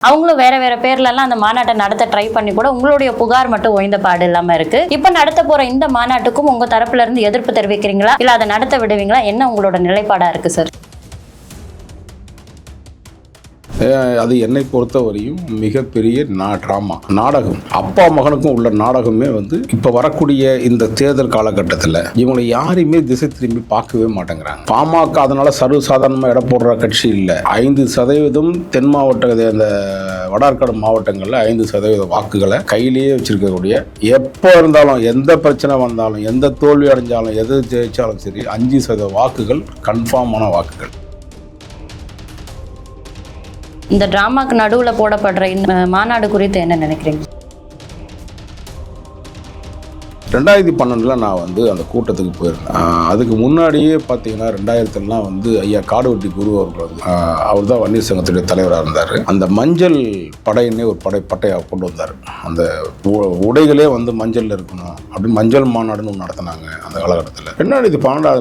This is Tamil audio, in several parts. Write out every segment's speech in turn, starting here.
அவங்களும் வேற வேற பேர்லலாம் அந்த மாநாட்டை நடத்த ட்ரை பண்ணி கூட உங்களுடைய புகார் மட்டும் ஓய்ந்த பாடு இல்லாம இருக்கு. இப்ப நடத்த போற இந்த மாநாட்டுக்கும் உங்க தரப்புல இருந்து எதிர்ப்பு தெரிவிக்கிறீங்களா, இல்ல அதை நடத்த விடுவீங்களா? என்ன உங்களோட நிலைப்பாடா இருக்கு சார்? அது என்னை பொறுத்தவரையும் மிகப்பெரிய ட்ராமா, நாடகம். அப்பா மகனுக்கும் உள்ள நாடகமே இப்போ வரக்கூடிய இந்த தேர்தல் காலகட்டத்தில் இவங்களை யாரையுமே திசை திரும்பி பார்க்கவே மாட்டேங்கிறாங்க. பாமக அதனால சர்வசாதாரணமாக இடம் போடுற கட்சி இல்லை. 5% தென் மாவட்ட அந்த வடார்காடு மாவட்டங்களில் 5% வாக்குகளை கையிலேயே வச்சிருக்கக்கூடிய, எப்போ இருந்தாலும் எந்த பிரச்சனை வந்தாலும் எந்த தோல்வி அடைஞ்சாலும் எது ஜெயிச்சாலும் சரி 5% வாக்குகள் கன்ஃபார்மான வாக்குகள். இந்த டிராமாக்கு நடுவில் போடப்படுற இந்த மாநாடு குறித்து என்ன நினைக்கிறீங்க? 2012 நான் அந்த கூட்டத்துக்கு போயிருந்தேன். அதுக்கு முன்னாடியே பார்த்தீங்கன்னா 2000 ஐயா காடுவெட்டி குரு அவர்கள் அவர் தான் வன்னியர் சங்கத்துடைய தலைவராக இருந்தார். அந்த மஞ்சள் படையினே ஒரு பட்டையை கொண்டு வந்தார். அந்த உடைகளே மஞ்சள் இருக்கணும் அப்படின்னு மஞ்சள் மாநாடுன்னு ஒன்று நடத்தினாங்க அந்த காலகட்டத்தில்.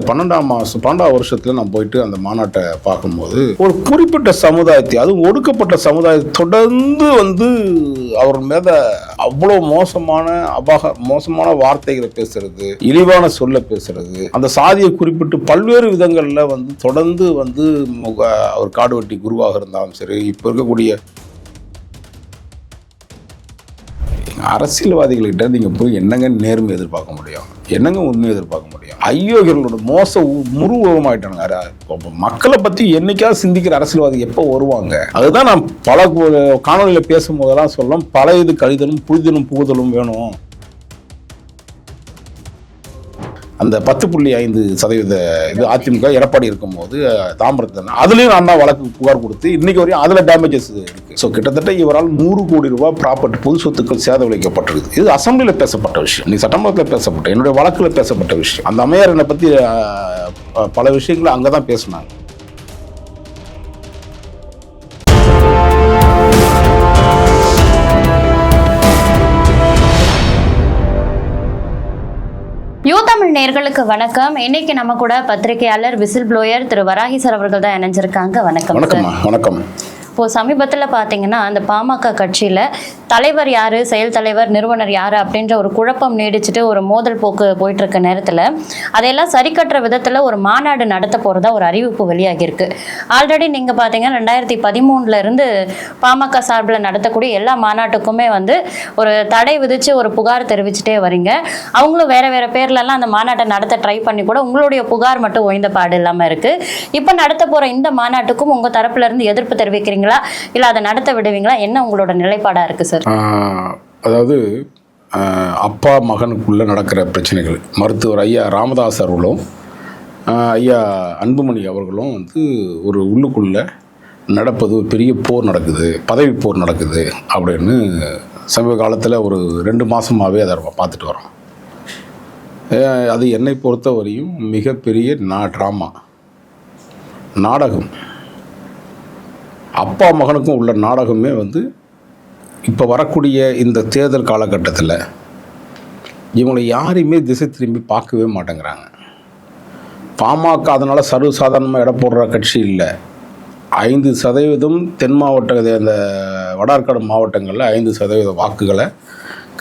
12ஆம் வருஷத்தில் நான் போயிட்டு அந்த மாநாட்டை பார்க்கும்போது ஒரு குறிப்பிட்ட சமுதாயத்தை, அதுவும் ஒடுக்கப்பட்ட சமுதாயத்தை தொடர்ந்து அவர் மேல அவ்வளோ மோசமான வார்த்தைகளை பேசுறது, இழிவான சொல்ல பேசுறது, அந்த சாதியை குறிப்பிட்டு பல்வேறு விதங்கள்ல தொடர்ந்து அவர் காடுவெட்டி குருவாக இருந்தாலும் சரி, இப்ப இருக்கக்கூடிய அரசியல்வாதிகள்கிட்ட நீங்க போய் என்னங்க நேர்மை எதிர்பார்க்க முடியும், என்னங்க உண்மை எதிர்பார்க்க முடியும்? ஐயோகளோட மோச முருவமாயிட்டாங்க. மக்களை பத்தி என்னைக்காவது சிந்திக்கிற அரசியல்வாதி எப்போ வருவாங்க? அதுதான் நான் பல காணொலியில பேசும்போதெல்லாம் சொல்லும், பல இது கழிதலும் புரிதலும் புகுதலும் வேணும். அந்த 10.5% இது அதிமுக எடப்பாடி இருக்கும்போது தாம்பரத்தில் அதுலேயும் நான் தான் வழக்கு புகார் கொடுத்து இன்னைக்கு வரையும் அதில் டேமேஜஸ் இருக்கு. ஸோ கிட்டத்தட்ட இவரால் 100 கோடி ரூபாய் ப்ராப்பர்ட்டி பொது சொத்துக்கள் சேத விளைவிக்கப்பட்டிருக்கு. இது அசம்பிளியில் பேசப்பட்ட விஷயம், நீ சட்டமன்றத்தில் பேசப்பட்ட, என்னுடைய வழக்கில் பேசப்பட்ட விஷயம். அந்த அம்மையார் என்னை பற்றி பல விஷயங்களை அங்கே தான் பேசினாங்க. யூ தமிழ் நேயர்களுக்கு வணக்கம். இன்னைக்கு நம்ம கூட பத்திரிகையாளர் விசில் ப்ளோயர் திரு வராகி சார் அவர்கள் தான் இணைஞ்சிருக்காங்க. வணக்கம். வணக்கம். இப்போ சமீபத்தில் பார்த்தீங்கன்னா அந்த பாமக கட்சியில் தலைவர் யார், செயல் தலைவர், நிறுவனர் யார் அப்படின்ற ஒரு குழப்பம் நீடிச்சுட்டு ஒரு மோதல் போக்கு போயிட்டு இருக்க நேரத்தில் அதையெல்லாம் சரி கட்டுற விதத்தில் ஒரு மாநாடு நடத்த போகிறதா ஒரு அறிவிப்பு வெளியாகியிருக்கு. ஆல்ரெடி நீங்கள் பார்த்தீங்கன்னா 2013 பாமக சார்பில் நடத்தக்கூடிய எல்லா மாநாட்டுக்குமே ஒரு தடை விதித்து ஒரு புகார் தெரிவிச்சுட்டே வரீங்க. அவங்களும் வேற வேற பேர்லலாம் அந்த மாநாட்டை நடத்த ட்ரை பண்ணி கூட உங்களுடைய புகார் மட்டும் ஓய்ந்த பாடு இல்லாமல் இருக்குது. இப்போ நடத்த போகிற இந்த மாநாட்டுக்கும் உங்கள் தரப்புலேருந்து எதிர்ப்பு தெரிவிக்கிறீங்க, இல்ல அதை நடத்த விடுவீங்களா? என்ன உங்களோட நிலைப்பாடா இருக்கு சார்? அதாவது அப்பா மகனுக்குள்ள நடக்கிற பிரச்சனைகள், மருத்துவர் ஐயா ராமதாஸ் அவர்களும் ஐயா அன்புமணி அவர்களும் ஒரு உள்ளுக்குள்ள நடப்பது ஒரு பெரிய போர் நடக்குது, பதவி போர் நடக்குது அப்படின்னு சமீப காலத்தில் ஒரு 2 மாதமாகவே அதை பார்த்துட்டு வரோம். அது என்னை பொறுத்தவரையும் மிகப்பெரிய ட்ராமா, நாடகம். அப்பா மகனுக்கும் உள்ள நாடகமே இப்போ வரக்கூடிய இந்த தேர்தல் காலகட்டத்தில் இவங்களை யாரையுமே திசை திரும்பி பார்க்கவே மாட்டேங்கிறாங்க. பாமக அதனால சர்வசாதாரணமாக இடம் போடுற கட்சி இல்லை. 5% தென் மாவட்ட அந்த வடார்காடு மாவட்டங்களில் 5% வாக்குகளை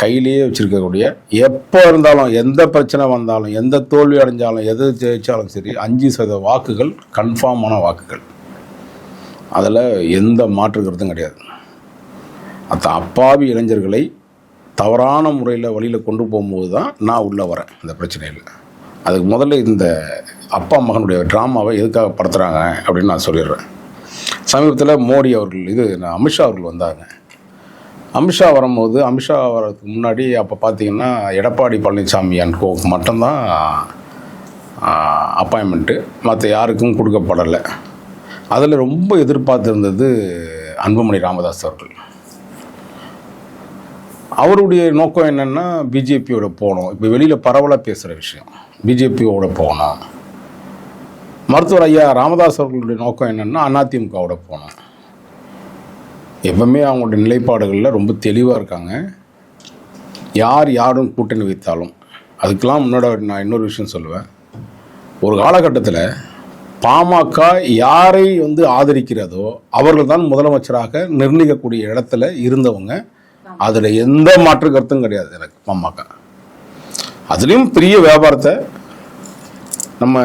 கையிலேயே வச்சிருக்கக்கூடிய, எப்போ இருந்தாலும் எந்த பிரச்சனை வந்தாலும் எந்த தோல்வி அடைஞ்சாலும் எது ஜெயிச்சாலும் சரி 5% வாக்குகள் கன்ஃபார்மான வாக்குகள். அதில் எந்த மாற்று கருத்தும் கிடையாது. அந்த அப்பாவி இளைஞர்களை தவறான முறையில் வழியில் கொண்டு போகும்போது தான் நான் உள்ளே வரேன் இந்த பிரச்சனையில். அதுக்கு முதல்ல இந்த அப்பா மகனுடைய ட்ராமாவை எதுக்காக படுத்துகிறாங்க அப்படின்னு நான் சொல்லிடுறேன். சமீபத்தில் மோடி அவர்கள் அமித்ஷா அவர்கள் வந்தாங்க. அமித்ஷா வரும்போது, அமித்ஷா வர்றதுக்கு முன்னாடி அப்போ பார்த்தீங்கன்னா எடப்பாடி பழனிசாமி அன்கோவுக்கு மட்டும்தான் அப்பாயின்மெண்ட்டு, மற்ற யாருக்கும் கொடுக்கப்படலை. அதில் ரொம்ப எதிர்பார்த்திருந்தது அன்புமணி ராமதாஸ் அவர்கள். அவருடைய நோக்கம் என்னென்னா பிஜேபியோட போகணும். இப்போ வெளியில் பரவலாக பேசுகிற விஷயம், பிஜேபியோட போகணும். மருத்துவர் ஐயா ராமதாஸ் அவர்களுடைய நோக்கம் என்னென்னா அதிமுகவோட போகணும். எப்பவுமே அவங்களுடைய நிலைப்பாடுகளில் ரொம்ப தெளிவாக இருக்காங்க. யாரும் கூட்டணி வைத்தாலும் அதுக்கெல்லாம் முன்னாடி நான் இன்னொரு விஷயம் சொல்லுவேன். ஒரு காலகட்டத்தில் பாமக யாரை வந்து ஆதரிக்கிறதோ அவர்கள் தான் முதலமைச்சராக நிர்ணயிக்கக்கூடிய இடத்துல இருந்தவங்க. அதில் எந்த மாற்று கருத்தும் கிடையாது எனக்கு. பாமக அதுலேயும் பெரிய வியாபாரத்தை நம்ம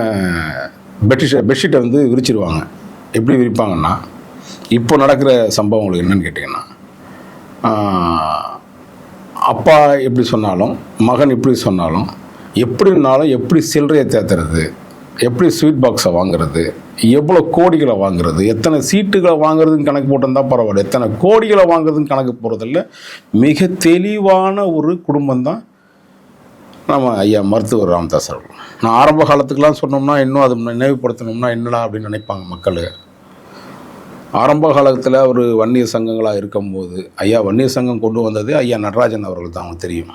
பெட்ஷீட்டை வந்து விரிச்சிருவாங்க. எப்படி விரிப்பாங்கன்னா, இப்போ நடக்கிற சம்பவம் உங்களுக்கு என்னன்னு கேட்டிங்கன்னா, அப்பா எப்படி சொன்னாலும் மகன் எப்படி சொன்னாலும் எப்படினாலும் எப்படி சில்லறையை தேத்துறது, எப்படி ஸ்வீட் பாக்ஸை வாங்குறது, எவ்வளோ கோடிகளை வாங்குறது, எத்தனை சீட்டுகளை வாங்குறதுன்னு கணக்கு போட்டிருந்தா பரவாயில்ல, எத்தனை கோடிகளை வாங்குறதுன்னு கணக்கு போகிறதில்ல. மிக தெளிவான ஒரு குடும்பம் தான் நம்ம ஐயா மருத்துவர் ராமதாஸ் அவர்கள். நான் ஆரம்ப காலத்துக்கெலாம் சொன்னோம்னா இன்னும் அது நினைவுபடுத்தணும்னா என்னடா அப்படின்னு நினைப்பாங்க மக்கள். ஆரம்ப காலத்தில் ஒரு வன்னியர் சங்கங்களாக இருக்கும்போது ஐயா வன்னியர் சங்கம் கொண்டு வந்தது ஐயா நடராஜன் அவர்கள் தான், அவங்களுக்கு தெரியும்.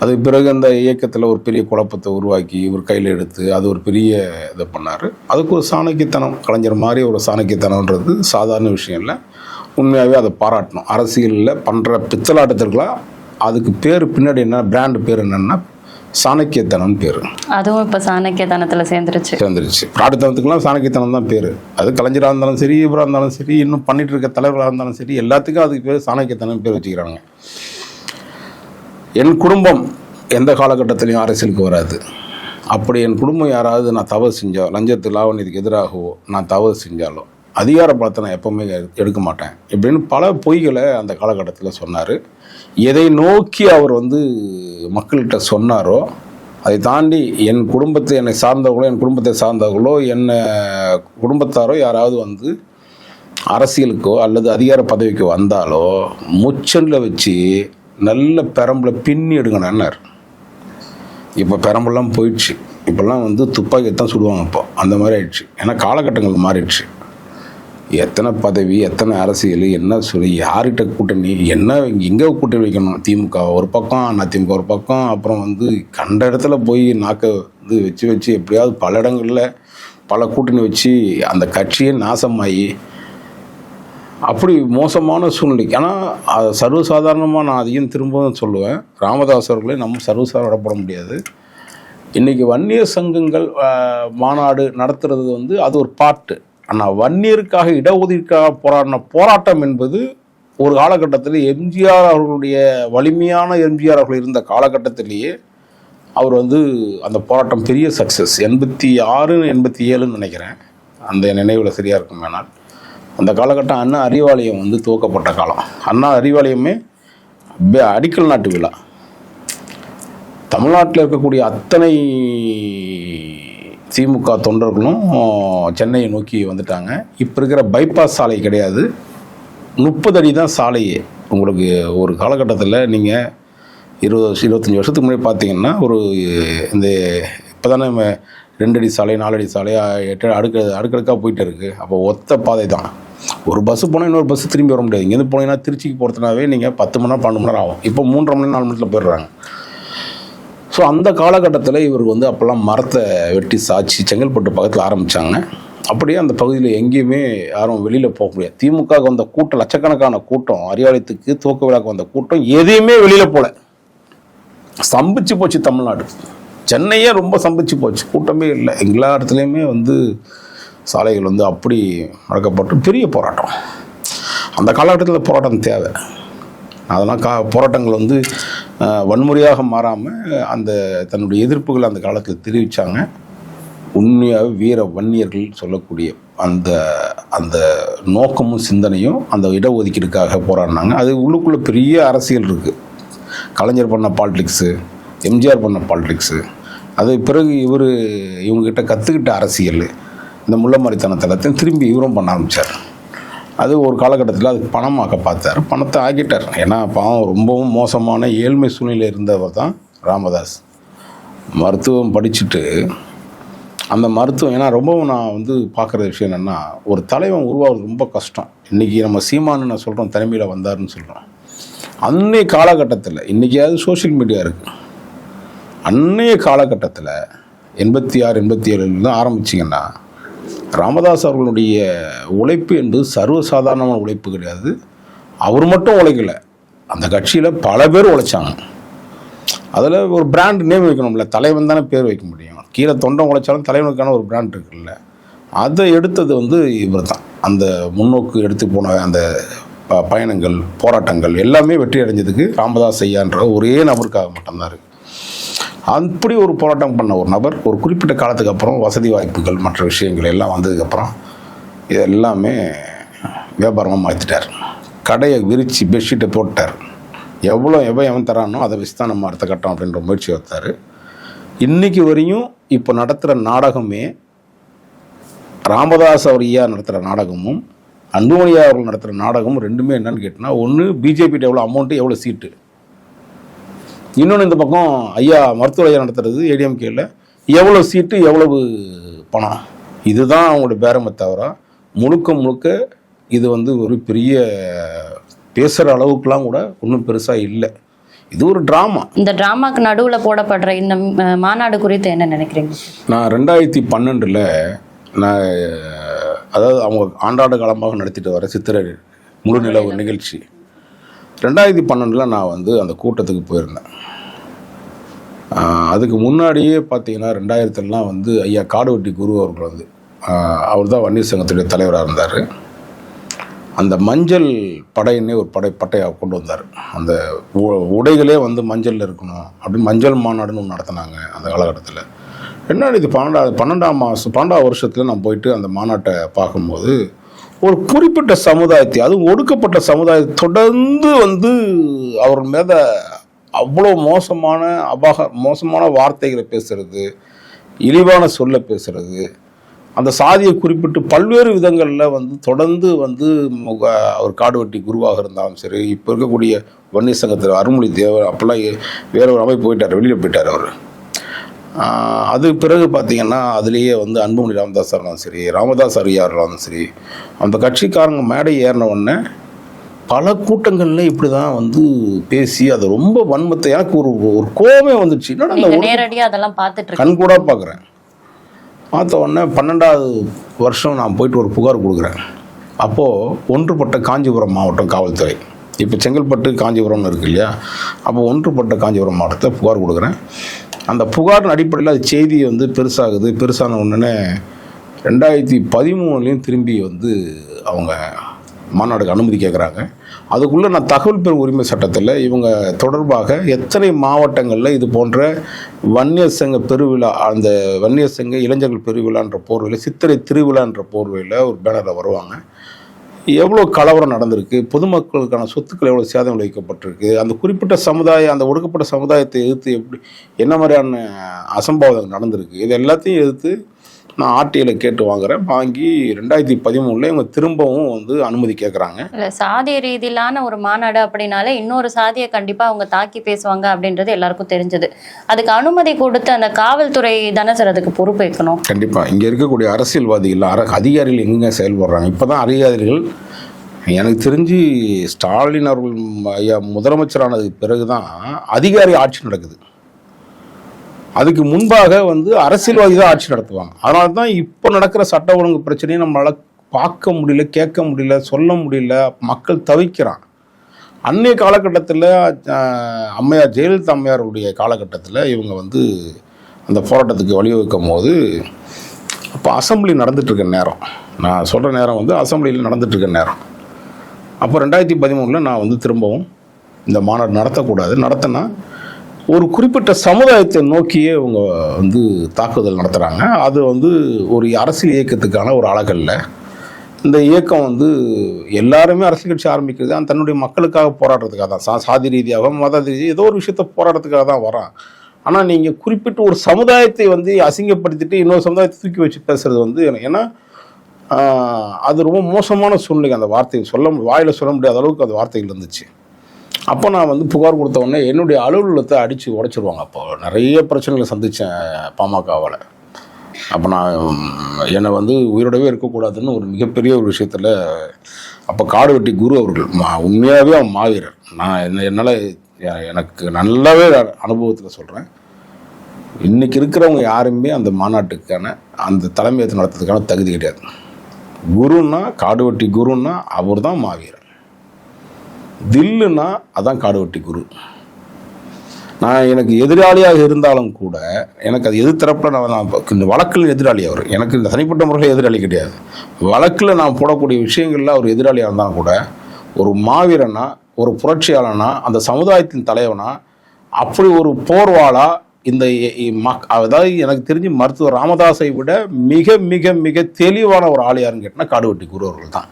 அதுக்கு பிறகு அந்த இயக்கத்தில் ஒரு பெரிய குழப்பத்தை உருவாக்கி இவர் கையில் எடுத்து அது ஒரு பெரிய இதை பண்ணார். அதுக்கு ஒரு சாணக்கியத்தனம், கலைஞர் மாதிரி ஒரு சாணக்கியத்தனம்ன்றது சாதாரண விஷயம் இல்லை. உண்மையாகவே அதை பாராட்டணும். அரசியலில் பண்ணுற பித்தலாட்டத்திற்கெலாம் அதுக்கு பேர் பின்னாடி என்ன, பிராண்டு பேர் என்னென்னா சாணக்கியத்தனம் பேர். அதுவும் இப்போ சாணக்கியத்தனத்தில் சேர்ந்துருச்சு. பிராட்டுத்தனத்துக்கெல்லாம் சாணக்கியத்தனம் தான் பேர். அது கலைஞராக இருந்தாலும் சரி, இவராக இருந்தாலும் சரி, இன்னும் பண்ணிட்டு இருக்க தலைவராக இருந்தாலும் சரி, எல்லாத்துக்கும் அதுக்கு பேர் சாணக்கியத்தனம் பேர் வச்சுக்கிறாங்க. என் குடும்பம் எந்த காலகட்டத்திலையும் அரசியலுக்கு வராது. அப்படி என் குடும்பம் யாராவது நான் தவறு செஞ்சால், லஞ்சத்து லாவணியத்துக்கு எதிராகவோ நான் தவறு செஞ்சாலோ அதிகார பலத்தை நான் எப்போவுமே எடுக்க மாட்டேன் இப்படின்னு பல பொய்களை அந்த காலகட்டத்தில் சொன்னார். எதை நோக்கி அவர் வந்து மக்கள்கிட்ட சொன்னாரோ அதை தாண்டி என் குடும்பத்தை, என்னை சார்ந்தவர்களோ என் குடும்பத்தை சார்ந்தவர்களோ என்னை குடும்பத்தாரோ யாராவது வந்து அரசியலுக்கோ அல்லது அதிகார பதவிக்கோ வந்தாலோ முச்சண்டில் வச்சு நல்ல பெரம்பில் பின்னி எடுக்கணும்னார். இப்போ பெரம்பெல்லாம் போயிடுச்சு. இப்போல்லாம் வந்து துப்பாக்கி தான் சுடுவாங்க. இப்போ அந்த மாதிரி ஆயிடுச்சு. ஏன்னா காலகட்டங்கள் மாறிடுச்சு. எத்தனை பதவி, எத்தனை அரசியல், என்ன சொல்லி, யார்கிட்ட கூட்டணி, என்ன எங்கே கூட்டணி வைக்கணும், திமுக ஒரு பக்கம், அதிமுக ஒரு பக்கம், அப்புறம் வந்து கண்ட இடத்துல போய் நாக்கை இது வச்சு எப்படியாவது பல இடங்களில் பல கூட்டணி வச்சு அந்த கட்சியே நாசமாகி அப்படி மோசமான சூழ்நிலைக்கு. ஆனால் அது சர்வசாதாரணமாக நான் அதையும் திரும்பவும் சொல்லுவேன், ராமதாஸ் அவர்களே நம்ம சர்வசாதாரண விடப்பட முடியாது. இன்றைக்கி வன்னியர் சங்கங்கள் மாநாடு நடத்துறது வந்து அது ஒரு பாட்டு. ஆனால் வன்னியருக்காக இடஒதுக்கீடுக்காக போராட்டம் என்பது ஒரு காலகட்டத்தில் எம்ஜிஆர் அவர்களுடைய வலிமையான எம்ஜிஆர் அவர்கள் இருந்த காலகட்டத்திலேயே அவர் வந்து அந்த போராட்டம் பெரிய சக்ஸஸ். 86 87 நினைக்கிறேன், அந்த நினைவில் சரியாக இருக்கும். வேணால் அந்த காலகட்டம் அண்ணா அறிவாலயம் வந்து துவக்கப்பட்ட காலம். அண்ணா அறிவாலயமே அடிக்கல் நாட்டு விழா. தமிழ்நாட்டில் இருக்கக்கூடிய அத்தனை திமுக தொண்டர்களும் சென்னையை நோக்கி வந்துட்டாங்க. இப்போ இருக்கிற பைபாஸ் சாலை கிடையாது, 30 அடி தான் சாலையே. உங்களுக்கு ஒரு காலகட்டத்தில் நீங்கள் 20-25 வருஷத்துக்கு முன்னாடி பார்த்தீங்கன்னா ஒரு இந்த இப்போ தானே 2 அடி சாலை, 4 அடி சாலை, 8 அடுக்கடுக்காக போயிட்டு இருக்குது. அப்போ ஒத்த பாதை தான். ஒரு பஸ்ஸு போனால் இன்னொரு பஸ்ஸு திரும்பி வர முடியாது. இங்கேருந்து போனீங்கன்னா திருச்சிக்கு போகிறதுனாவே நீங்கள் 10 மணி நேரம் 12 மணி நேரம் ஆகும். இப்போ 3.5 மணி நேரம் 4 மணி நேரத்தில் போயிடுறாங்க. ஸோ அந்த காலகட்டத்தில் இவர் வந்து அப்போல்லாம் மரத்தை வெட்டி சாய்ச்சி செங்கல்பட்டு பக்கத்தில் ஆரம்பித்தாங்க. அப்படியே அந்த பகுதியில் எங்கேயுமே யாரும் வெளியில் போக முடியாது. திமுகவுக்கு வந்த கூட்டம், லட்சக்கணக்கான கூட்டம், அறிவாலயத்துக்கு துவக்க விழாக்கு வந்த கூட்டம் எதையுமே வெளியில் போல சம்பிச்சு போச்சு. தமிழ்நாடு, சென்னையே ரொம்ப சம்பிச்சு போச்சு, கூட்டமே இல்லை. எல்லா இடத்துலையுமே வந்து சாலைகள் வந்து அப்படி முடக்கப்பட்டு பெரிய போராட்டம். அந்த காலகட்டத்தில் போராட்டம் தேவை. அதெல்லாம் போராட்டங்கள் வந்து வன்முறையாக மாறாமல் அந்த தன்னுடைய எதிர்ப்புகள் அந்த காலத்தில் தெரிவித்தாங்க. உண்மையாக வீர வன்னியர்கள் சொல்லக்கூடிய அந்த அந்த நோக்கமும் சிந்தனையும் அந்த இடஒதுக்கீடுக்காக போராடினாங்க. அது உள்ளுக்குள்ளே பெரிய அரசியல் இருக்குது. கலைஞர் பண்ண பாலிடிக்ஸு, எம்ஜிஆர் பண்ண பாலிடிக்ஸு, அது பிறகு இவங்ககிட்ட கற்றுக்கிட்ட அரசியல், இந்த முள்ளமாரித்தனத்தலத்தையும் திரும்பி இவரும் பண்ண ஆரம்பித்தார். அது ஒரு காலகட்டத்தில் அதுக்கு பணமாக்க பார்த்தார், பணத்தை ஆக்கிட்டார். ஏன்னா பாவம் ரொம்பவும் மோசமான ஏழ்மை சூழ்நிலையில் இருந்தவர் தான் ராமதாஸ். மருத்துவம் படிச்சுட்டு அந்த மருத்துவம், ஏன்னா ரொம்பவும் நான் வந்து பார்க்குற விஷயம் என்னென்னா, ஒரு தலைவன் உருவாகிறது ரொம்ப கஷ்டம். இன்றைக்கி நம்ம சீமானு நான் சொல்கிறோம் தனிமையில் வந்தார்னு சொல்கிறோம். அன்றைய காலகட்டத்தில், இன்றைக்கியாவது சோஷியல் மீடியா இருக்குது, அன்றைய காலகட்டத்தில் 86 87 தான் ஆரம்பிச்சிங்கன்னா ராமதாஸ் அவர்களுடைய உழைப்பு என்பது சர்வசாதாரணமான உழைப்பு கிடையாது. அவர் மட்டும் உழைக்கலை, அந்த கட்சியில் பல பேர் உழைச்சாங்க. அதில் ஒரு பிராண்ட் நேம் வைக்கணும்ல, தலைவன் தானே பேர் வைக்க முடியும். கீழே தொண்டை உழைச்சாலும் தலைவனுக்கான ஒரு பிராண்ட் இருக்குல்ல, அதை எடுத்தது வந்து இவர் தான். அந்த முன்னோக்கு எடுத்து போன அந்த பயணங்கள், போராட்டங்கள் எல்லாமே வெற்றி அடைஞ்சதுக்கு ராமதாஸ் ஐயான்ற ஒரே நபருக்காக மட்டும்தான் இருக்குது. அப்படி ஒரு போராட்டம் பண்ண ஒரு நபர் ஒரு குறிப்பிட்ட காலத்துக்கு அப்புறம் வசதி வாய்ப்புகள் மற்ற விஷயங்கள் எல்லாம் வந்ததுக்கப்புறம் இது எல்லாமே வியாபாரமாக மாற்றிட்டார். கடையை விரித்து பெட்ஷீட்டை போட்டார். எவன் தரானோ அதை வச்சு தான் நம்ம அடுத்த கட்டம் அப்படின்ற முயற்சி வைத்தார். இன்றைக்கி வரையும் இப்போ நடத்துகிற நாடகமே, ராமதாஸ் அவர் ஐயா நடத்துகிற நாடகமும் அன்புமணியா அவர்கள் நடத்துகிற நாடகமும் ரெண்டுமே என்னன்னு கேட்டினா, ஒன்று பிஜேபிகிட்ட எவ்வளோ அமௌண்ட்டு எவ்வளோ சீட்டு, இன்னொன்று இந்த பக்கம் ஐயா மருத்துவ ஐயா நடத்துறது ஏடிஎம்கேல எவ்வளோ சீட்டு எவ்வளவு பணம், இதுதான் அவங்களுடைய பேரமை தவிர முழுக்க இது வந்து ஒரு பெரிய பேசுகிற அளவுக்குலாம் கூட ஒன்றும் பெருசாக இல்லை. இது ஒரு ட்ராமா. இந்த ட்ராமாக்கு நடுவில் போடப்படுற இந்த மாநாடு குறித்து என்ன நினைக்கிறீங்க? நான் 2012 நான் அதாவது அவங்க ஆண்டாண்டு காலமாக நடத்திட்டு வர சித்திரை முழு நிலவு நிகழ்ச்சி 2012 நான் வந்து அந்த கூட்டத்துக்கு போயிருந்தேன். அதுக்கு முன்னாடியே பார்த்தீங்கன்னா 2000 வந்து ஐயா காடுவெட்டி குரு அவர்கள் வந்து அவர் தான் வன்னியர் சங்கத்துடைய தலைவராக இருந்தார். அந்த மஞ்சள் படையினே ஒரு பட்டையாக கொண்டு வந்தார். அந்த உடைகளே வந்து மஞ்சளில் இருக்கணும் அப்படின்னு மஞ்சள் மாநாடுன்னு ஒன்று நடத்தினாங்க அந்த காலகட்டத்தில். 2012 வருஷத்தில் நான் போயிட்டு அந்த மாநாட்டை பார்க்கும்போது ஒரு குறிப்பிட்ட சமுதாயத்தை, அதுவும் ஒடுக்கப்பட்ட சமுதாயத்தை தொடர்ந்து வந்து அவர் மேலே அவ்வளோ மோசமான வார்த்தைகளை பேசுறது, இழிவான சொல்ல பேசுறது, அந்த சாதியை குறிப்பிட்டு பல்வேறு விதங்களில் வந்து தொடர்ந்து வந்து அவர் காடுவெட்டி குருவாக இருந்தாலும் சரி, இப்போ இருக்கக்கூடிய வன்னியர் சங்கத்தில் அருள்மொழி தேவர் அப்போல்லாம் வேற ஒரு அமைப்பு போயிட்டார், வெளியில் போயிட்டார் அவர். அது பிறகு பார்த்திங்கன்னா அதுலேயே வந்து அன்புமணி ராமதாஸ் இருந்தாலும் சரி, ராமதாஸ் ஐயா இருந்தாலும் சரி, அந்த கட்சிக்காரங்க மேடை ஏறின உடனே பல கூட்டங்களில் இப்படி தான் வந்து பேசி அது ரொம்ப வன்மத்தை, எனக்கு ஒரு கோபமே வந்துச்சு. நேரடியாக அதெல்லாம் பார்த்துட்டு கண் கூட பார்க்குறேன். பார்த்த உடனே 12வது வருஷம் நான் போயிட்டு ஒரு புகார் கொடுக்குறேன். அப்போது ஒன்றுபட்ட காஞ்சிபுரம் மாவட்டம் காவல்துறை, இப்போ செங்கல்பட்டு காஞ்சிபுரம்னு இருக்கு இல்லையா, அப்போ ஒன்றுபட்ட காஞ்சிபுரம் மாவட்டத்தில் புகார் கொடுக்குறேன். அந்த புகாரின் அடிப்படையில் அது செய்தி வந்து பெருசான உடனே 2013 திரும்பி வந்து அவங்க மாநாடுக்கு அனுமதி கேட்குறாங்க. அதுக்குள்ளே நான் தகவல் பெறும் உரிமை சட்டத்தில் இவங்க தொடர்பாக எத்தனை மாவட்டங்களில் இது போன்ற வன்னியர் சங்க பெருவிழா, அந்த வன்னியர் சங்க இளைஞர்கள் பெருவிழான்ற போர்வையில், சித்திரை திருவிழான்ற போர்வையில் ஒரு பேனரில் வருவாங்க. எவ்வளோ கலவரம் நடந்திருக்கு, பொதுமக்களுக்கான சொத்துக்கள் எவ்வளோ சேதம் விளைவிக்கப்பட்டிருக்கு, அந்த குறிப்பிட்ட சமுதாயம், அந்த ஒடுக்கப்பட்ட சமுதாயத்தை எதிர்த்து எப்படி என்ன மாதிரியான அசம்பாவிதங்கள் நடந்திருக்கு, இது எல்லாத்தையும் எதிர்த்து நான் ஆர்டிஐல கேட்டு வாங்கி 2013 இவங்க திரும்பவும் வந்து அனுமதி கேட்குறாங்க. இல்லை, சாதிய ரீதியிலான ஒரு மாநாடு அப்படின்னாலே இன்னொரு சாதியை கண்டிப்பாக அவங்க தாக்கி பேசுவாங்க அப்படின்றது எல்லாருக்கும் தெரிஞ்சது. அதுக்கு அனுமதி கொடுத்து அந்த காவல்துறை தானே சார் அதுக்கு பொறுப்பேற்கணும். கண்டிப்பாக இங்கே இருக்கக்கூடிய அரசியல்வாதிகள் அதிகாரிகள் எங்கெங்க செயல்படுறாங்க. இப்போ தான் அதிகாரிகள், எனக்கு தெரிஞ்சு ஸ்டாலின் அவர்கள் ஐயா முதலமைச்சரானதுக்கு பிறகு தான் அதிகாரி ஆட்சி நடக்குது. அதுக்கு முன்பாக வந்து அரசியல்வாதி தான் ஆட்சி நடத்துவாங்க. அதனால தான் இப்போ நடக்கிற சட்ட ஒழுங்கு பிரச்சனையை நம்மளால் பார்க்க முடியல, கேட்க முடியல, சொல்ல முடியல, மக்கள் தவிக்கிறான். அன்றைய காலகட்டத்தில் அம்மையார் ஜெயலலிதா அம்மையாருடைய காலகட்டத்தில் இவங்க வந்து அந்த போராட்டத்துக்கு வழிவகுக்கும் போது அப்போ அசம்பிளி நடந்துகிட்ருக்க நேரம், நான் சொல்கிற நேரம் வந்து அசம்பிளியில் நடந்துகிட்ருக்க நேரம். அப்போ 2013 நான் வந்து திரும்பவும் இந்த மாநாடு நடத்தினா ஒரு குறிப்பிட்ட சமுதாயத்தை நோக்கியே இவங்க வந்து தாக்குதல் நடத்துகிறாங்க. அது வந்து ஒரு அரசியல் இயக்கத்துக்கான ஒரு அழகல்ல. இந்த இயக்கம் வந்து எல்லாருமே அரசியல் கட்சி ஆரம்பிக்கிறது தான் தன்னுடைய மக்களுக்காக போராடுறதுக்காக தான், சாதி ரீதியாக மத ரீதியாக ஏதோ ஒரு விஷயத்த போராடுறதுக்காக தான் வரான். ஆனால் நீங்கள் குறிப்பிட்ட ஒரு சமுதாயத்தை வந்து அசிங்கப்படுத்திட்டு இன்னொரு சமுதாயத்தை தூக்கி வச்சு பேசுறது வந்து ஏன்னா அது ரொம்ப மோசமான சூழ்நிலை. அந்த வார்த்தையை வாயில் சொல்ல முடியாத அளவுக்கு அந்த வார்த்தைகள் இருந்துச்சு. அப்போ நான் வந்து புகார் கொடுத்த உடனே என்னுடைய அலுவலகத்தை அடித்து உடைச்சிருவாங்க. அப்போ நிறைய பிரச்சனைகளை சந்தித்தேன் பாமகவால். அப்போ நான் என்னை வந்து உயிரோடவே இருக்கக்கூடாதுன்னு ஒரு மிகப்பெரிய ஒரு விஷயத்தில் அப்போ காடுவெட்டி குரு அவர்கள் உண்மையாகவே அவன் மாவீரர். நான் என்னால் எனக்கு நல்லாவே அனுபவத்தில் சொல்கிறேன், இன்றைக்கி இருக்கிறவங்க யாருமே அந்த மாநாட்டுக்கான அந்த தலைமையத்தை நடத்துறதுக்கான தகுதி கிடையாது. குருன்னா காடுவெட்டி குருன்னா அவர் தான் மாவீரர், தில்லுன்னா அதான் காடுவெட்டி குரு. நான் எனக்கு எதிராளியாக இருந்தாலும் கூட எனக்கு அது எதிர்த்தரப்பில் நான் இந்த வழக்கில் எதிராளி அவர், எனக்கு இந்த தனிப்பட்ட முறையில் எதிராளி கிடையாது. வழக்கில் நான் போடக்கூடிய விஷயங்களில் அவர் எதிராளியாக இருந்தாலும் கூட ஒரு மாவீரனா, ஒரு புரட்சியாளனா, அந்த சமுதாயத்தின் தலைவனா, அப்படி ஒரு போர்வாளா இந்த அதாவது எனக்கு தெரிஞ்சு மருத்துவர் ராமதாஸை விட மிக மிக மிக தெளிவான ஒரு ஆள் யாருன்னு கேட்டால் காடுவெட்டி குரு அவர்கள் தான்.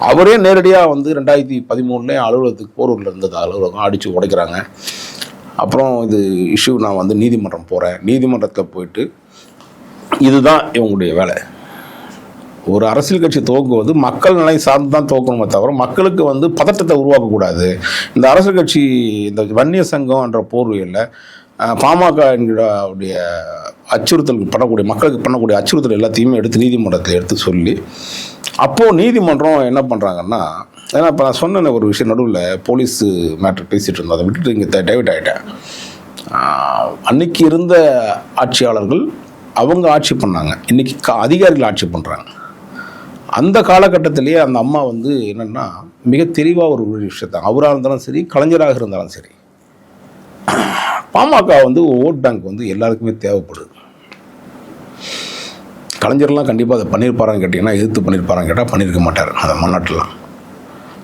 அவரே நேரடியாக வந்து 2013 அலுவலகத்துக்கு போரூரில் இருந்தது, அலுவலகம் அடித்து உடைக்கிறாங்க. அப்புறம் இது இஷ்யூ நான் வந்து நீதிமன்றம் போகிறேன். நீதிமன்றத்தில் போயிட்டு இதுதான் இவங்களுடைய வேலை. ஒரு அரசியல் கட்சி துவக்குவது மக்கள் நிலை சார்ந்து தான் துவக்கணுமே தவிர மக்களுக்கு வந்து பதட்டத்தை உருவாக்கக்கூடாது. இந்த அரசியல் கட்சி இந்த வன்னிய சங்கம் என்ற போர்வையில் பாமக என்கிற அச்சுறுத்தல் பண்ணக்கூடிய மக்களுக்கு பண்ணக்கூடிய அச்சுறுத்தல் எல்லாத்தையுமே எடுத்து நீதிமன்றத்தில் எடுத்து சொல்லி, அப்போது நீதிமன்றம் என்ன பண்ணுறாங்கன்னா, ஏன்னா இப்போ நான் சொன்ன ஒரு விஷயம் நடுவில் போலீஸ் மேட்டர் பேசிகிட்டு இருந்தோம், அதை விட்டுட்டு இங்கே டைவர்ட் ஆகிட்டேன். அன்னைக்கு இருந்த ஆட்சியாளர்கள் அவங்க ஆட்சி பண்ணாங்க, இன்றைக்கி அதிகாரிகள் ஆட்சி பண்ணுறாங்க. அந்த காலகட்டத்திலேயே அந்த அம்மா வந்து என்னென்னா மிக தெளிவாக ஒரு விஷயத்தை, அவராக இருந்தாலும் சரி கலைஞராக இருந்தாலும் சரி, பாமக வந்து ஓட் பேங்க் வந்து எல்லாருக்குமே தேவைப்படுது. கலைஞர்லாம் கண்டிப்பாக அதை பண்ணியிருப்பாரான்னு கேட்டிங்கன்னா, எதிர்த்து பண்ணியிருப்பாரான்னு கேட்டால் பண்ணியிருக்க மாட்டார். அந்த மாநாட்டிலாம்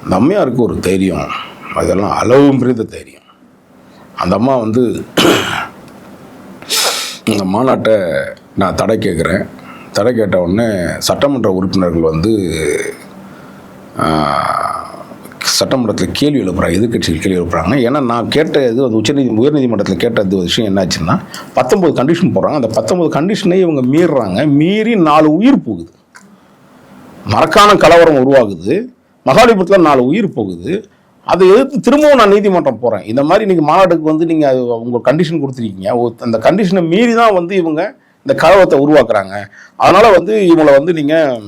அந்த அம்மையாருக்கு ஒரு தைரியம், அதெல்லாம் அளவு மீறிய தைரியம். அந்த அம்மா வந்து இந்த மாநாட்டை நான் தடை கேட்குறேன், தடை கேட்ட உடனே சட்டமன்ற உறுப்பினர்கள் வந்து சட்டமன்றத்தில் கேள்வி எழுப்புறாங்க, எதிர்கட்சிகள் கேள்வி எழுப்புறாங்க. ஏன்னா நான் கேட்ட இது வந்து உயர்நீதிமன்றத்தில் கேட்ட விஷயம் என்னாச்சுன்னா 19 கண்டிஷன் போடுறாங்க. அந்த 19 கண்டிஷனை இவங்க மீறுறாங்க. மீறி 4 உயிர் போகுது, மரக்கான கலவரம் உருவாகுது, மகாலிபுரத்தில் 4 உயிர் போகுது. அதை எதிர்த்து திரும்பவும் நான் நீதிமன்றம் போகிறேன். இந்த மாதிரி நீங்கள் மாநாட்டுக்கு வந்து நீங்கள் உங்கள் கண்டிஷன் கொடுத்துருக்கீங்க, அந்த கண்டிஷனை மீறி தான் வந்து இவங்க இந்த கலவரத்தை உருவாக்குறாங்க. அதனால் வந்து இவங்களை வந்து நீங்கள்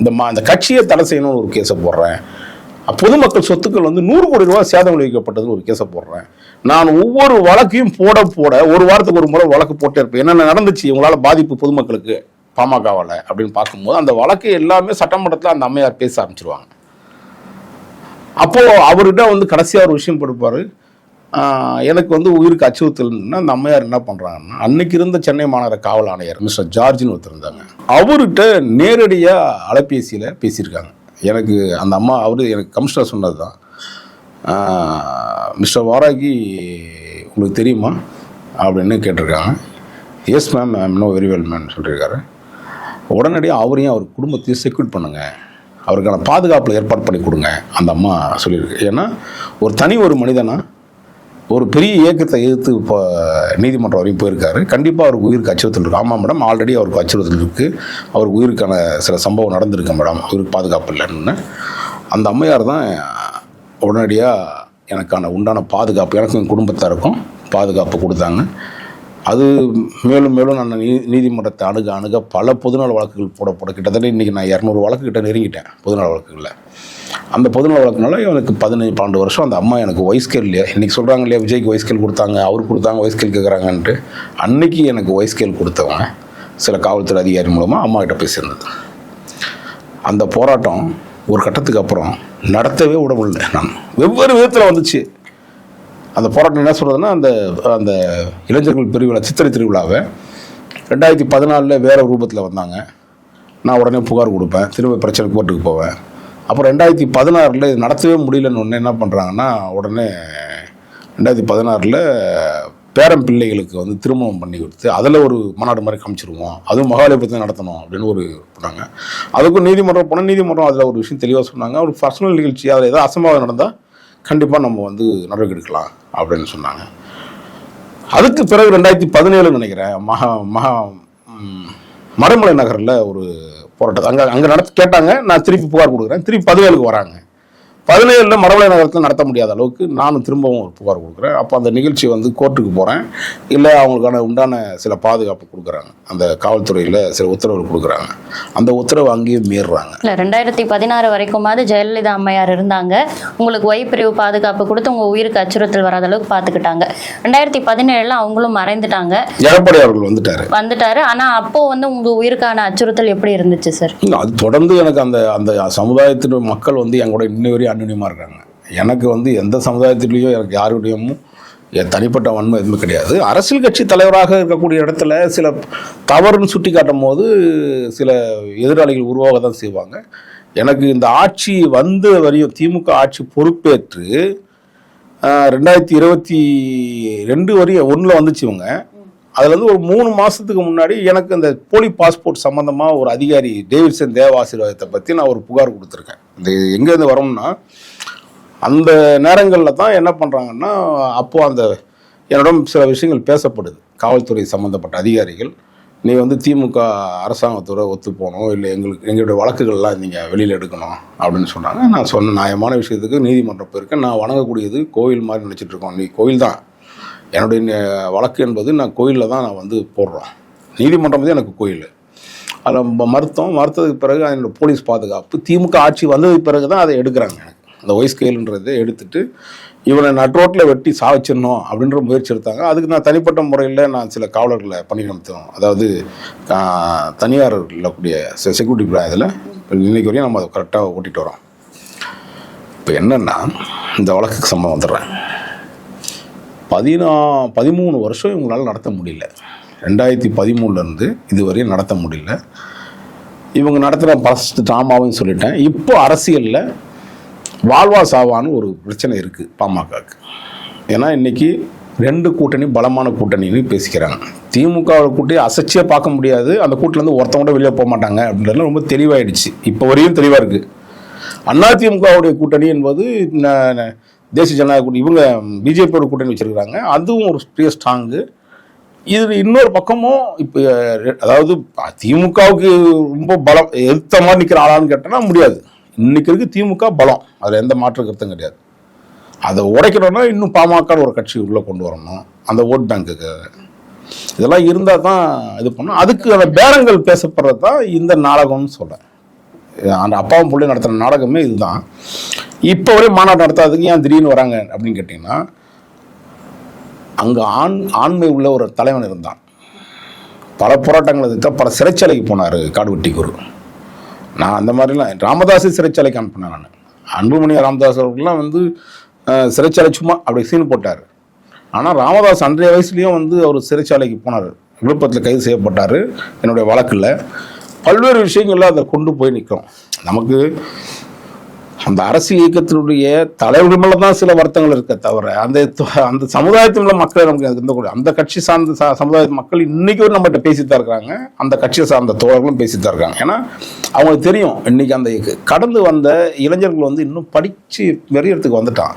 இந்த கட்சியை தடை செய்யணும்னு ஒரு கேஸை போடுறேன். பொதுமக்கள் சொத்துக்கள் வந்து 100 கோடி ரூபாய் சேதம் விளைவிக்கப்பட்டதுன்னு ஒரு கேஸை போடுறேன். நான் ஒவ்வொரு வழக்கையும் போட ஒரு வாரத்துக்கு ஒரு முறை வழக்கு போட்டே இருப்பேன். என்னென்ன நடந்துச்சு, இவங்களால் பாதிப்பு பொதுமக்களுக்கு பாமகவால் அப்படின்னு பார்க்கும்போது அந்த வழக்கு எல்லாமே சட்டமன்றத்தில் அந்த அம்மையார் பேச ஆரம்பிச்சிருவாங்க. அப்போது அவர்கிட்ட வந்து கடைசியாக ஒரு விஷயம் கொடுப்பார், எனக்கு வந்து உயிருக்கு அச்சுறுத்தல்னா அந்த அம்மையார் என்ன பண்ணுறாங்கன்னா, அன்னைக்கு இருந்த சென்னை மாநகர காவல் ஆணையர் மிஸ்டர் ஜார்ஜின்னு ஒருத்தர் இருந்தாங்க, அவர்கிட்ட நேரடியாக அலைபேசியில் பேசியிருக்காங்க. எனக்கு அந்த அம்மா எனக்கு கமிஷனர் சொன்னது தான், மிஸ்டர் வாராகி உங்களுக்கு தெரியுமா அப்படின்னு கேட்டிருக்காங்க. Yes ma'am, I know very well ma'am சொல்லியிருக்காரு. உடனடியாக அவரையும் அவர் குடும்பத்தையும் செக்யூர் பண்ணுங்கள், அவருக்கான பாதுகாப்பில் ஏற்பாடு பண்ணி கொடுங்க அந்த அம்மா சொல்லியிருக்கு. ஏன்னா ஒரு மனிதனா ஒரு பெரிய இயக்கத்தை எதிர்த்து இப்போ நீதிமன்றம் வரையும் போயிருக்காரு. கண்டிப்பாக அவருக்கு உயிருக்கு அச்சுறுத்தல் இருக்குது. ஆமாம் மேடம், ஆல்ரெடி அவருக்கு அச்சுறுத்தல் இருக்குது, அவருக்கு உயிருக்கான சில சம்பவம் நடந்திருக்கு மேடம், அவருக்கு பாதுகாப்பு இல்லைன்னு. அந்த அம்மையார் தான் உடனடியாக எனக்கான உண்டான பாதுகாப்பு, எனக்கும் என் குடும்பத்தாருக்கும் பாதுகாப்பு கொடுத்தாங்க. அது மேலும் மேலும் நான் நீதிமன்றத்தை அணுக பல பொதுநல வழக்குகள் போட கிட்டத்தட்ட இன்றைக்கி நான் 200 வழக்குக்கிட்ட நெருங்கிட்டேன் பொதுநல வழக்குகளில். அந்த பொதுநல வழக்குனால எனக்கு 12 வருஷம் அந்த அம்மா எனக்கு வயஸ்கேல் இல்லையா, இன்றைக்கி சொல்கிறாங்க இல்லையா விஜய்க்கு வயஸ்கேல் கொடுத்தாங்க, அவருக்கு கொடுத்தாங்க, வயஸ்கேல் கேட்குறாங்கன்ட்டு. அன்னைக்கு எனக்கு வயஸ்கேல் கொடுத்தவங்க சில காவல்துறை அதிகாரி மூலமாக அம்மா கிட்ட போய் சேர்ந்தது. அந்த போராட்டம் ஒரு கட்டத்துக்கு அப்புறம் நடத்தவே விட முடியல. நான் வெவ்வேறு விதத்தில் வந்துச்சு அந்த போராட்டம். என்ன சொல்கிறதுன்னா, அந்த இளைஞர்கள் பிரிவில் சித்திரை திருவிழாவை 2014 வேறு ரூபத்தில் வந்தாங்க. நான் உடனே புகார் கொடுப்பேன், திரும்ப பிரச்சனை கோர்ட்டுக்கு போவேன். அப்புறம் 2016 இது நடத்தவே முடியலன்னு ஒன்று என்ன பண்ணுறாங்கன்னா, உடனே 2016 பேரம் பிள்ளைகளுக்கு வந்து திருமணம் பண்ணி கொடுத்து அதில் ஒரு மாநாடு மாதிரி காமிச்சிருவோம், அதுவும் மகாலிபுரத்தில் நடத்தணும் அப்படின்னு ஒரு பண்ணாங்க. அதுக்கும் நீதிமன்றம் போனால் நீதிமன்றம் அதில் ஒரு விஷயம் தெளிவாக சொன்னாங்க, ஒரு பர்சனல் நிகழ்ச்சி, அதில் ஏதாவது அசம்பாவிதம் நடந்தால் கண்டிப்பாக நம்ம வந்து நடவடிக்கை எடுக்கலாம் அப்படின்னு சொன்னாங்க. அதுக்கு பிறகு 2017 நினைக்கிறேன் மறைமலை நகரில் ஒரு போராட்டம் அங்கே கேட்டாங்க. நான் திருப்பி புகார் கொடுக்குறேன். திருப்பி 17க்கு வராங்க. 17 மரவளை நகரத்தில் நடத்த முடியாத அளவுக்கு நானும் திரும்பவும் ஒரு புகார் கொடுக்குறேன். அப்போ அந்த நிகழ்ச்சி வந்து கோர்ட்டுக்கு போகிறேன். இல்லை அவங்களுக்கான உண்டான சில பாதுகாப்பு கொடுக்குறாங்க, அந்த காவல்துறையில் சில உத்தரவு கொடுக்குறாங்க. அந்த உத்தரவு அங்கேயும் மீறுறாங்க. இல்லை 2016 வரைக்குமாவது ஜெயலலிதா அம்மையார் இருந்தாங்க, உங்களுக்கு ஒய் பிரிவு பாதுகாப்பு கொடுத்து உங்கள் உயிருக்கு அச்சுறுத்தல் வராத அளவுக்கு பார்த்துக்கிட்டாங்க. 2017 அவங்களும் மறைந்துட்டாங்க, எடப்பாடி அவர்கள் வந்துட்டாரு. ஆனால் அப்போ வந்து உங்கள் உயிருக்கான அச்சுறுத்தல் எப்படி இருந்துச்சு சார்? அது தொடர்ந்து எனக்கு அந்த சமுதாயத்தின் மக்கள் வந்து என் கூட இன்ன வரையும் அந்யுன்யமாக இருக்காங்க. எனக்கு வந்து எந்த சமுதாயத்திலையும் எனக்கு யாருடையும் என் தனிப்பட்ட வன்மை எதுவுமே கிடையாது. அரசியல் கட்சி தலைவராக இருக்கக்கூடிய இடத்துல சில தவறுன்னு சுட்டி காட்டும் போது சில எதிராளிகள் உருவாக தான் செய்வாங்க. எனக்கு இந்த ஆட்சி வந்த வரையும் திமுக ஆட்சி பொறுப்பேற்று 2022 வரையும் 1 வந்துச்சு இவங்க. அதுல இருந்து ஒரு 3 மாசத்துக்கு முன்னாடி எனக்கு இந்த போலி பாஸ்போர்ட் சம்பந்தமா ஒரு அதிகாரி டேவிட்சன் தேவாசீர்வாதத்தை பத்தி நான் ஒரு புகார் கொடுத்துருக்கேன். இது எங்கேருந்து வரோம்னா, அந்த நேரங்களில் தான் என்ன பண்ணுறாங்கன்னா, அப்போது அந்த என்னிடம் சில விஷயங்கள் பேசப்படுது. காவல்துறை சம்மந்தப்பட்ட அதிகாரிகள், நீ வந்து திமுக அரசாங்கத்தோட ஒத்து போகணும், இல்லை எங்களுடைய வழக்குகள்லாம் நீங்கள் வெளியில் எடுக்கணும் அப்படின்னு சொன்னாங்க. நான் சொன்ன நியாயமான விஷயத்துக்கு நீதிமன்றம் போயிருக்கேன். நான் வணங்கக்கூடியது கோவில் மாதிரி நினச்சிட்டு இருக்கோம். நீ கோயில் தான் என்னுடைய வழக்கு என்பது, நான் கோயிலில் தான் நான் வந்து போடுறோம். நீதிமன்றம் வந்து எனக்கு கோயில். அதில் மறுத்ததுக்கு பிறகு என்னோடய போலீஸ் பாதுகாப்பு திமுக ஆட்சி வந்ததுக்கு பிறகு தான் அதை எடுக்கிறாங்க. எனக்கு அந்த ஒய்ஸ் ஸ்கேலுன்றதை எடுத்துட்டு இவனை நட்ரோட்டில் வெட்டி சாவச்சிடணும் அப்படின்ற முயற்சி எடுத்தாங்க. அதுக்கு நான் தனிப்பட்ட முறையில் நான் சில காவலர்களை பணி நிமித்தம், அதாவது தனியார் கூடிய செக்யூரிட்டி இதில் இன்னைக்கு வரையும் நம்ம அதை கரெக்டாக ஓட்டிகிட்டு வரோம். இப்போ என்னென்னா, இந்த வழக்குக்கு சம்பந்தம் வந்துடுறேன். 13 வருஷம் இவங்களால் நடத்த முடியல. 2013 இதுவரையும் நடத்த முடியல. இவங்க நடத்துகிற ஃபஸ்ட்டு ட்ராமாவும் சொல்லிட்டேன். இப்போ அரசியலில் வாழ்வா சாவான்னு ஒரு பிரச்சனை இருக்குது பாமகவுக்கு. ஏன்னா இன்றைக்கி 2 கூட்டணி பலமான கூட்டணின்னு பேசிக்கிறாங்க. திமுக கூட்டணி அசைச்சியே பார்க்க முடியாது, அந்த கூட்டிலேருந்து ஒருத்தவங்க கூட வெளியே போக மாட்டாங்க அப்படின்றதுலாம் ரொம்ப தெளிவாயிடுச்சு. இப்போ வரையும் தெளிவாக இருக்குது. அதிமுகவுடைய கூட்டணி என்பது தேசிய ஜனநாயக கூட்டணி, இவங்க பிஜேபியோட கூட்டணி வச்சுருக்கிறாங்க. அதுவும் ஒரு பெரிய ஸ்ட்ராங்கு. இது இன்னொரு பக்கமும் இப்போ, அதாவது திமுகவுக்கு ரொம்ப பலம் எதிர்த்த மாதிரி நிற்கிற ஆளான்னு கேட்டோன்னா முடியாது. இன்னைக்கு இருக்கு திமுக பலம், அதில் எந்த மாற்று கருத்தும் கிடையாது. அதை உடைக்கணும்னா இன்னும் பாமக ஒரு கட்சி உள்ளே கொண்டு வரணும், அந்த ஓட் பேங்க்குக்கு. இதெல்லாம் இருந்தால் தான் இது பண்ணணும். அதுக்கு அந்த பேரங்கள் பேசப்படுறது தான் இந்த நாடகம்னு சொல்கிறேன். அந்த அப்பாவும் பிள்ளை நடத்துகிற நாடகமே இதுதான். இப்போ வரையும் மாநாடு நடத்தாததுக்கு ஏன் திடீர்னு வராங்க அப்படின்னு கேட்டிங்கன்னா, அங்கே ஆண்மை உள்ள ஒரு தலைவன் இருந்தான். பல போராட்டங்கள் எதிர்த்தா பல சிறைச்சாலைக்கு போனார் காடுவெட்டி குரு. நான் அந்த மாதிரிலாம் ராமதாஸ் சிறைச்சாலைக்கு அனுப்பினேன். நான் அன்புமணி ராமதாஸ் அவர்கள்லாம் வந்து சிறைச்சாலை சும்மா அப்படி சீன் போட்டார். ஆனால் ராமதாஸ் அன்றைய வயசுலேயும் வந்து அவர் சிறைச்சாலைக்கு போனார். விழுப்புரத்தில் கைது செய்யப்பட்டார். என்னுடைய வழக்கில் பல்வேறு விஷயங்கள்ல அதை கொண்டு போய் நிற்கும். நமக்கு அந்த அரசியல் இயக்கத்தினுடைய தலைவர்கள் மேலே தான் சில வருத்தங்கள் இருக்க தவிர, அந்த சமுதாயத்தின் மேலே மக்கள் நமக்கு இருந்தக்கூடிய அந்த கட்சி சார்ந்த சமுதாய மக்கள் இன்னைக்கு ஒரு நம்மகிட்ட பேசித்தான் இருக்கிறாங்க. அந்த கட்சியை சார்ந்த தோழர்களும் பேசித்தான் இருக்காங்க. ஏன்னா அவங்களுக்கு தெரியும், இன்னைக்கு அந்த கடந்து வந்த இளைஞர்கள் வந்து இன்னும் படித்து வெறியறதுக்கு வந்துட்டான்.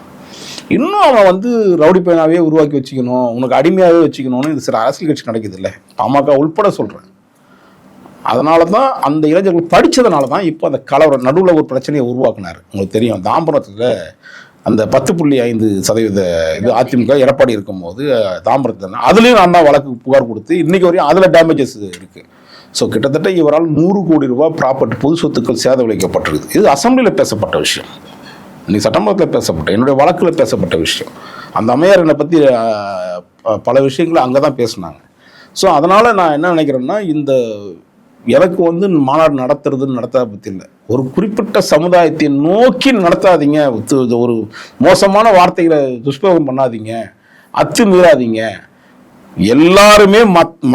இன்னும் அவன் வந்து ரவுடி பையனாவே உருவாக்கி வச்சுக்கணும், உனக்கு அடிமையாகவே வச்சுக்கணும்னு இது சில அரசியல் கட்சி நடக்குது இல்லை, பாமக உள்பட சொல்கிறேன். அதனால தான் அந்த இளைஞர்கள் படித்ததுனால தான் இப்போ அந்த கலவரம் நடுவில் ஒரு பிரச்சனையை உருவாக்குனார். உங்களுக்கு தெரியும், தாம்பரத்தில் அந்த 10.5% இது அதிமுக எடப்பாடி இருக்கும்போது தாம்பரத்தில் அதுலேயும் நான் தான் வழக்கு புகார் கொடுத்து இன்றைக்கி வரையும் அதில் டேமேஜஸ் இருக்குது. ஸோ கிட்டத்தட்ட இவரால் 100 கோடி ரூபாய் ப்ராப்பர்ட்டி பொது சொத்துக்கள் சேத விளைவிக்கப்பட்டிருக்கு. இது அசம்பிளியில் பேசப்பட்ட விஷயம், இன்னைக்கு சட்டமன்றத்தில் பேசப்பட்ட, என்னுடைய வழக்கில் பேசப்பட்ட விஷயம். அந்த அம்மையார் என்னை பற்றி பல விஷயங்களை அங்கே தான் பேசினாங்க. ஸோ அதனால் நான் என்ன நினைக்கிறேன்னா, இந்த எனக்கு வந்து மாநாடு நடத்தாத பற்றி இல்லை, ஒரு குறிப்பிட்ட சமுதாயத்தை நோக்கி நடத்தாதீங்க, ஒரு மோசமான வார்த்தைகளை துஷ்பிரயோகம் பண்ணாதீங்க, அத்துமீறாதீங்க. எல்லாருமே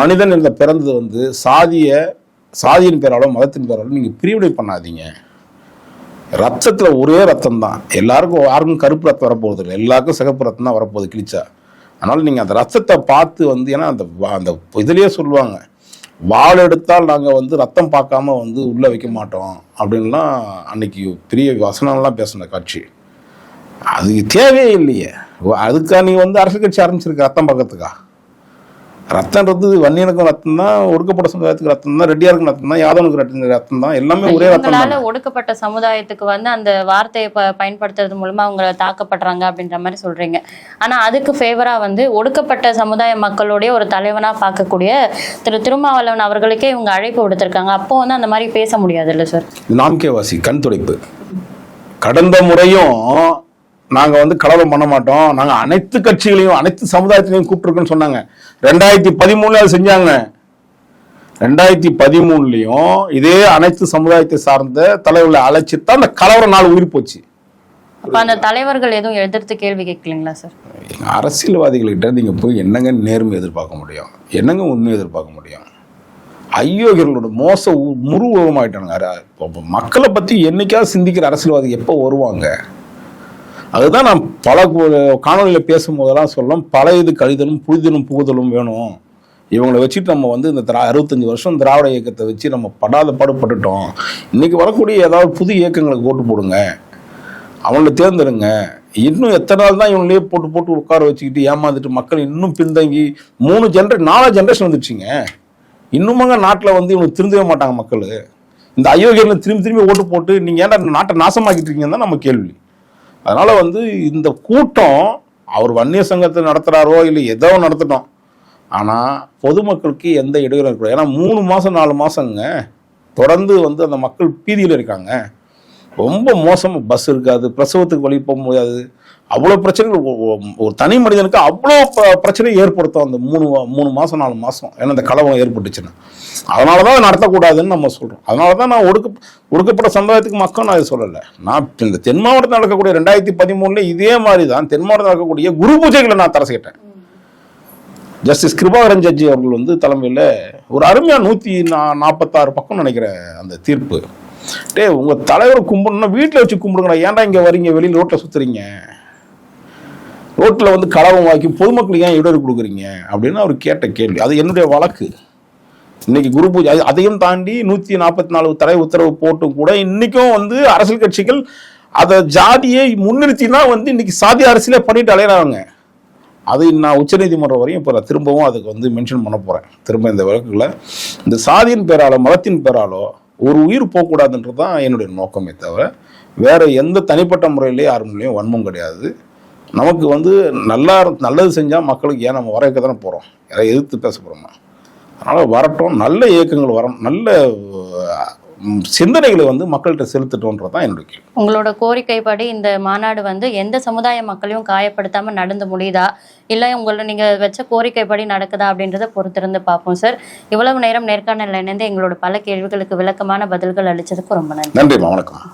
மனிதன் என்ற பிறந்தது வந்து சாதியின் பேராலும் மதத்தின் பேராலும் நீங்கள் பிரிவினை பண்ணாதீங்க. ரத்தத்தில் ஒரே ரத்தம் தான், யாருக்கும் கருப்பு ரத்தம் வரப்போகுது இல்லை, எல்லாருக்கும் சிகப்பு ரத்தம் தான் வரப்போகுது கிழிச்சா. அதனால் நீங்கள் அந்த ரத்தத்தை பார்த்து வந்து, ஏன்னா அந்த இதுலேயே சொல்லுவாங்க, வாள் எடுத்தால் நாங்கள் வந்து ரத்தம் பார்க்காம வந்து உள்ளே வைக்க மாட்டோம் அப்படின்லாம் அன்னைக்கு பெரிய வசனம்லாம் பேசின காட்சி. அதுக்கு தேவையே இல்லையே. அதுக்காக நீங்கள் வந்து அரசியல் கட்சி ஆரம்பிச்சிருக்க ரத்தம் பார்க்கறதுக்கா? ரத்தம்ன்றது வன்னியனுக்கும் ரத்தம் தான், ஒடுக்கப்பட்ட சமுதாயத்துக்கு ரத்தம் தான், ரெட்டியாருக்கும் ரத்தம் தான், யாதவனுக்கு ரத்தம் தான், எல்லாமே ஒரே ரத்தம் தான். ஒடுக்கப்பட்ட சமுதாயத்துக்கு வந்து அந்த வார்த்தையை பயன்படுத்துறது மூலமா அவங்க தாக்கப்படுறாங்க அப்படின்ற மாதிரி சொல்றீங்க. ஆனா அதுக்கு ஃபேவரா வந்து ஒடுக்கப்பட்ட சமுதாய மக்களுடைய ஒரு தலைவனா பார்க்கக்கூடிய திருமாவளவன் அவர்களுக்கே இவங்க அழைப்பு விடுத்திருக்காங்க. அப்போ வந்து அந்த மாதிரி பேச முடியாது இல்லை சார்? நாம்கேவாசி கண் துடைப்பு. கடந்த முறையும் நாங்கள் வந்து கலவரம் பண்ண மாட்டோம், நாங்கள் அனைத்து கட்சிகளையும் அனைத்து சமுதாயத்திலையும் கூப்பிட்டுருக்கோன்னு சொன்னாங்க. 2013 அது செஞ்சாங்க. 2013 இதே அனைத்து சமுதாயத்தை சார்ந்த தலைவர்களை அழைச்சித்தான் அந்த கலவரம் நாள் உயிர் போச்சு. அப்ப அந்த தலைவர்கள் எதுவும் எதிர்த்து கேள்வி கேட்கலீங்களா சார்? அரசியல்வாதிகள்கிட்ட நீங்கள் போய் என்னங்க நேர்மை எதிர்பார்க்க முடியும், என்னங்க உண்மை எதிர்பார்க்க முடியும்? ஐயோகளோட முருவமாயிட்டானுங்க. மக்களை பற்றி என்னைக்காவது சிந்திக்கிற அரசியல்வாதி எப்போ வருவாங்க? அதுதான் நான் பல காணொலியில் பேசும்போதெல்லாம் சொல்லலாம், பழையது கழிதலும் புதிதலும் புகுதலும் வேணும். இவங்களை வச்சுட்டு நம்ம வந்து இந்த 65 வருஷம் திராவிட இயக்கத்தை வச்சு நம்ம படாத பாடுபட்டுட்டோம். இன்னைக்கு வரக்கூடிய ஏதாவது புது இயக்கங்களுக்கு ஓட்டு போடுங்க, அவங்கள தேர்ந்தெடுங்க. இன்னும் எத்தனை நாள் தான் இவங்களே போட்டு போட்டு உட்கார வச்சுக்கிட்டு ஏமாந்துட்டு மக்கள் இன்னும் பின்தங்கி 4 ஜென்ரேஷன் வந்துடுச்சிங்க. இன்னுமாங்க நாட்டில் வந்து இவங்க திருந்தவே மாட்டாங்க மக்கள். இந்த அயோக்கியர்கள் திரும்பி திரும்பி ஓட்டு போட்டு நீங்கள் ஏன்டா நாட்டை நாசமாக்கிட்டு இருக்கீங்கன்னு தான் நம்ம கேள்வி. அதனால வந்து இந்த கூட்டம் அவர் வன்னியர் சங்கத்தை நடத்துகிறாரோ இல்லை ஏதோ நடத்தட்டும், ஆனால் பொதுமக்களுக்கு எந்த இடையூறும் இருக்கக்கூடாது. ஏன்னா 3 மாதம் 4 மாதங்க தொடர்ந்து வந்து அந்த மக்கள் பீதியில் இருக்காங்க. ரொம்ப மோசமாக பஸ் இருக்காது, பிரசவத்துக்கு வழி போக முடியாது, அவ்வளோ பிரச்சனைகள். ஒரு தனி மனிதனுக்கு அவ்வளோ பிரச்சனை ஏற்படுத்தும் அந்த 3 மாதம் 4 மாதம். ஏன்னா இந்த கலவரம் ஏற்பட்டுச்சுன்னா அதனால தான் நடத்தக்கூடாதுன்னு நம்ம சொல்கிறோம். அதனால தான் நான் ஒடுக்கப்பட்ட சமுதாயத்துக்கு மக்கள் நான் இதை சொல்லலை. நான் இந்த தென் மாவட்டத்தில் நடக்கக்கூடிய 2013 இதே மாதிரி தான் தென் மாவட்டத்தில் நடக்கக்கூடிய குரு பூஜைகளை நான் தடை செய்யிட்டேன். ஜஸ்டிஸ் கிருபாகரன் ஜட்ஜி அவர்கள் வந்து தலைமையில் ஒரு அருமையாக 146 பக்கம் நினைக்கிறேன் அந்த தீர்ப்பு. உங்கள் தலைவரை கும்பிடணும்னா வீட்டில் வச்சு கும்பிடுங்கண்ணா, ஏன்டா இங்கே வரீங்க, வெளியில் ரோட்டில் சுற்றுறீங்க, ரோட்டில் வந்து கலவரம் வாக்கி பொதுமக்களுக்கு ஏன் இடையூறு கொடுக்குறீங்க அப்படின்னு அவர் கேட்ட கேள்வி. அது என்னுடைய வழக்கு. இன்னைக்கு குரு பூஜை அதையும் தாண்டி 144 தடை உத்தரவு போட்டும் கூட இன்னைக்கும் வந்து அரசியல் கட்சிகள் அதை ஜாதியை முன்னிறுத்தினா வந்து இன்னைக்கு சாதி அரசியலே பண்ணிட்டு அலையிறாங்க. அது நான் உச்சநீதிமன்றம் வரையும் இப்போ திரும்பவும் அதுக்கு வந்து மென்ஷன் பண்ண போகிறேன். திரும்ப இந்த வழக்குல இந்த சாதியின் பேராலோ மதத்தின் பேராலோ ஒரு உயிர் போகக்கூடாதுன்றது தான் என்னுடைய நோக்கமே தவிர வேற எந்த தனிப்பட்ட முறையிலே யார் முறையும் வன்மம் கிடையாது. நமக்கு வந்து நல்லது செஞ்சால் மக்களுக்கு ஏன் நம்ம வர வைக்க தானே போகிறோம், யாரை எதிர்த்து பேச போகிறோமா? அதனால் வரட்டும், நல்ல இயக்கங்கள் வரணும், நல்ல சிந்தனைகளை வந்து மக்கள்கிட்ட செலுத்தட்டோன்றது தான் என்னுடைய கேள்வி. உங்களோட கோரிக்கைப்படி இந்த மாநாடு வந்து எந்த சமுதாய மக்களையும் காயப்படுத்தாம நடந்து முடியுதா, இல்லை உங்களை நீங்க வச்ச கோரிக்கைப்படி நடக்குதா அப்படின்றத பொறுத்திருந்து பார்ப்போம் சார். இவ்வளவு நேரம் நேர்காணல் இணைந்து எங்களோட பல கேள்விகளுக்கு விளக்கமான பதில்கள் அளிச்சதுக்கு ரொம்ப நன்றி. நன்றிம்மா, வணக்கம்.